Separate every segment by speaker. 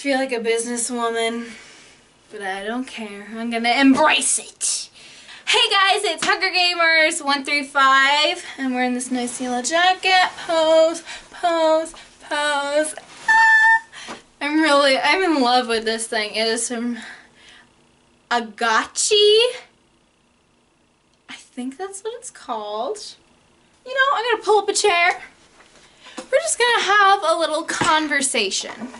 Speaker 1: feel like a businesswoman, but I don't care. I'm gonna embrace it. Hey guys, it's Hunger Gamers 1 through 5, and we're in this nice yellow jacket. Pose, pose, pose. Ah! I'm in love with this thing. It is from Agachi. I think that's what it's called. You know, I'm gonna pull up a chair. We're just gonna have a little conversation.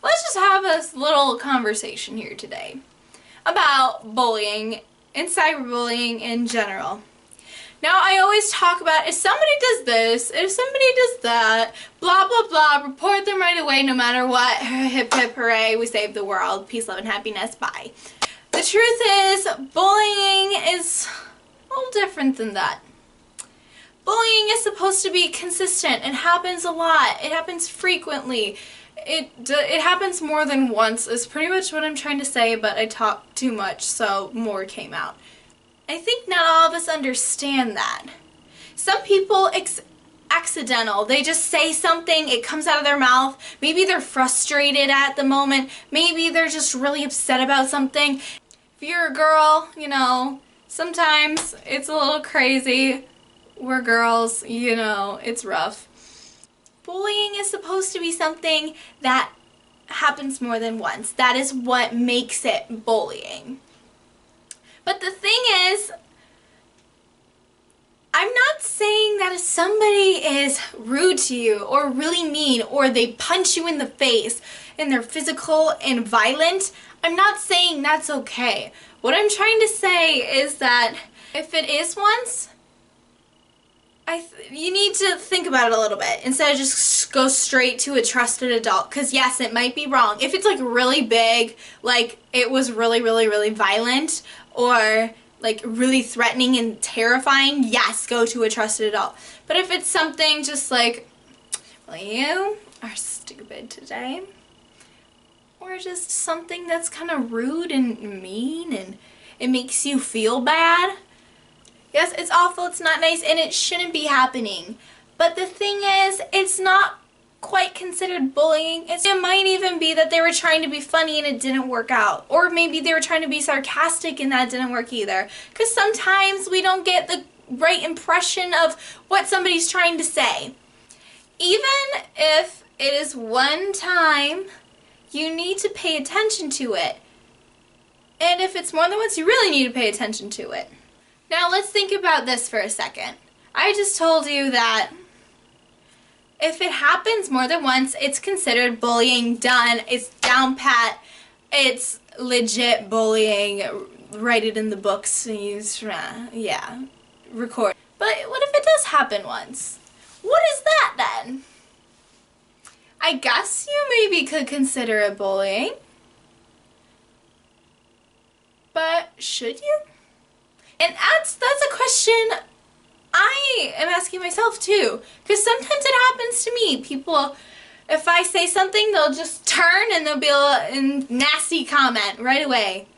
Speaker 1: Let's just have a little conversation here today about bullying and cyberbullying in general. Now, I always talk about if somebody does this, if somebody does that, blah, blah, blah, report them right away no matter what. Hip, hip, hooray, we saved the world. Peace, love, and happiness. Bye. The truth is, bullying is a little different than that. Bullying is supposed to be consistent. It happens a lot. It happens frequently. It happens more than once is pretty much what I'm trying to say, but I talked too much, so more came out. I think not all of us understand that. Some people, it's accidental. They just say something, it comes out of their mouth. Maybe they're frustrated at the moment. Maybe they're just really upset about something. If you're a girl, you know, sometimes it's a little crazy. We're girls, you know, it's rough. Bullying is supposed to be something that happens more than once. That is what makes it bullying. But the thing is, I'm not saying that if somebody is rude to you or really mean or they punch you in the face and they're physical and violent, I'm not saying that's okay. What I'm trying to say is that if it is once, you need to think about it a little bit instead of just go straight to a trusted adult. Because yes, it might be wrong. If it's like really big, like it was really, really, really violent or like really threatening and terrifying, yes, go to a trusted adult. But if it's something just like, well, you are stupid today, or just something that's kind of rude and mean and it makes you feel bad, yes, it's awful, it's not nice, and it shouldn't be happening. But the thing is, it's not quite considered bullying. It might even be that they were trying to be funny and it didn't work out. Or maybe they were trying to be sarcastic and that didn't work either. Because sometimes we don't get the right impression of what somebody's trying to say. Even if it is one time, you need to pay attention to it. And if it's more than once, you really need to pay attention to it. Now let's think about this for a second. I just told you that if it happens more than once, it's considered bullying done. It's down pat. It's legit bullying. Write it in the books and use, yeah, record. But what if it does happen once? What is that then? I guess you maybe could consider it bullying. But should you? And that's a question I am asking myself too. Because sometimes it happens to me. People, if I say something, they'll just turn and they'll be a nasty comment right away.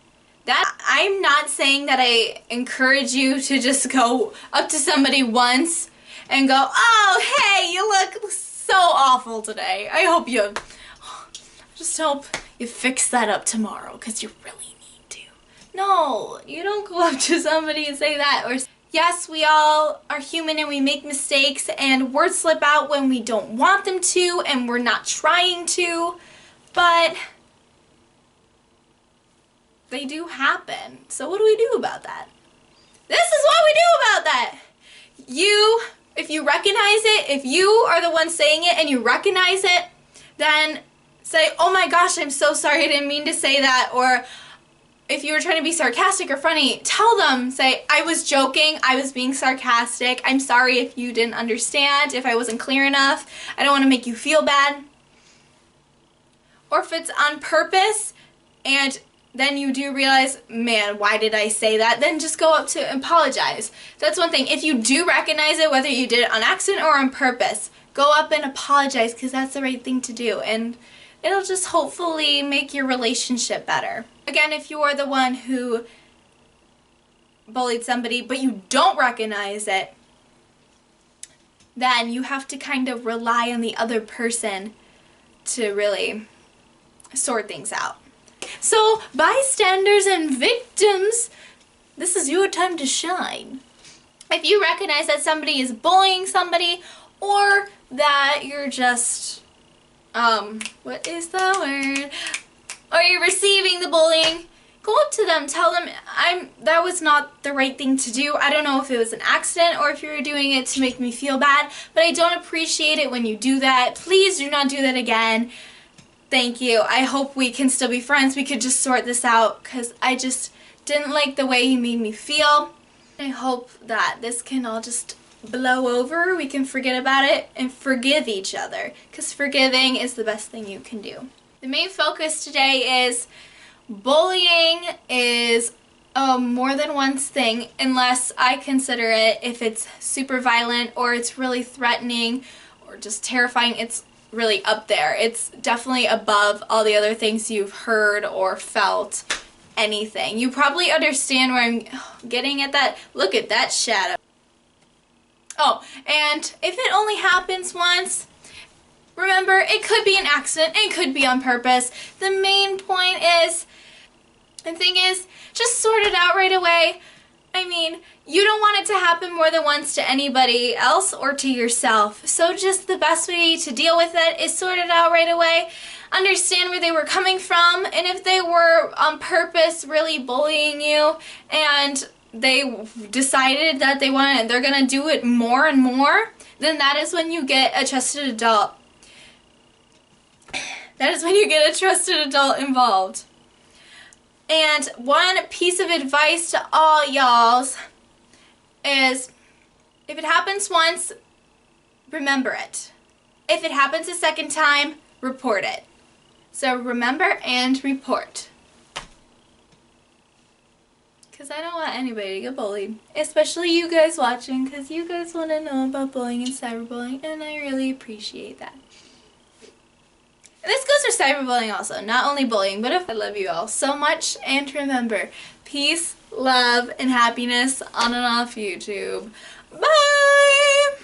Speaker 1: I'm not saying that I encourage you to just go up to somebody once and go, oh, hey, you look so awful today. I just hope you fix that up tomorrow because you really need to. No, you don't go up to somebody and say that. Or yes, we all are human and we make mistakes and words slip out when we don't want them to and we're not trying to, but they do happen. So what do we do about that? This is what we do about that. If you recognize it, if you are the one saying it and you recognize it, then say, oh my gosh, I'm so sorry, I didn't mean to say that. Or if you were trying to be sarcastic or funny, tell them, say, I was joking, I was being sarcastic, I'm sorry if you didn't understand, if I wasn't clear enough, I don't want to make you feel bad. Or if it's on purpose and then you do realize, man, why did I say that? Then just go up to apologize. That's one thing. If you do recognize it, whether you did it on accident or on purpose, go up and apologize because that's the right thing to do. And it'll just hopefully make your relationship better. Again, if you're the one who bullied somebody but you don't recognize it, then you have to kind of rely on the other person to really sort things out. So, bystanders and victims, this is your time to shine. If you recognize that somebody is bullying somebody, or that you're just, what is the word? Or you're receiving the bullying, go up to them, tell them, that was not the right thing to do. I don't know if it was an accident or if you were doing it to make me feel bad, but I don't appreciate it when you do that. Please do not do that again. Thank you. I hope we can still be friends. We could just sort this out, because I just didn't like the way he made me feel. I hope that this can all just blow over. We can forget about it and forgive each other, because forgiving is the best thing you can do. The main focus today is bullying is a more than once thing, unless I consider it, if it's super violent or it's really threatening or just terrifying, it's really up there. It's definitely above all the other things you've heard or felt, anything. You probably understand where I'm getting at that. Look at that shadow. Oh, and if it only happens once, remember, it could be an accident, it could be on purpose. The main point is, the thing is, just sort it out right away. I mean, you don't want it to happen more than once to anybody else or to yourself. So just the best way to deal with it is sort it out right away. Understand where they were coming from, and if they were on purpose really bullying you and they decided that they're gonna do it more and more, then that is when you get a trusted adult. That is when you get a trusted adult involved. And one piece of advice to all y'alls is, if it happens once, remember it. If it happens a second time, report it. So remember and report. Because I don't want anybody to get bullied. Especially you guys watching, because you guys want to know about bullying and cyberbullying, and I really appreciate that. And this goes for cyberbullying also, not only bullying, but I love you all so much, and remember, peace, love, and happiness on and off YouTube. Bye!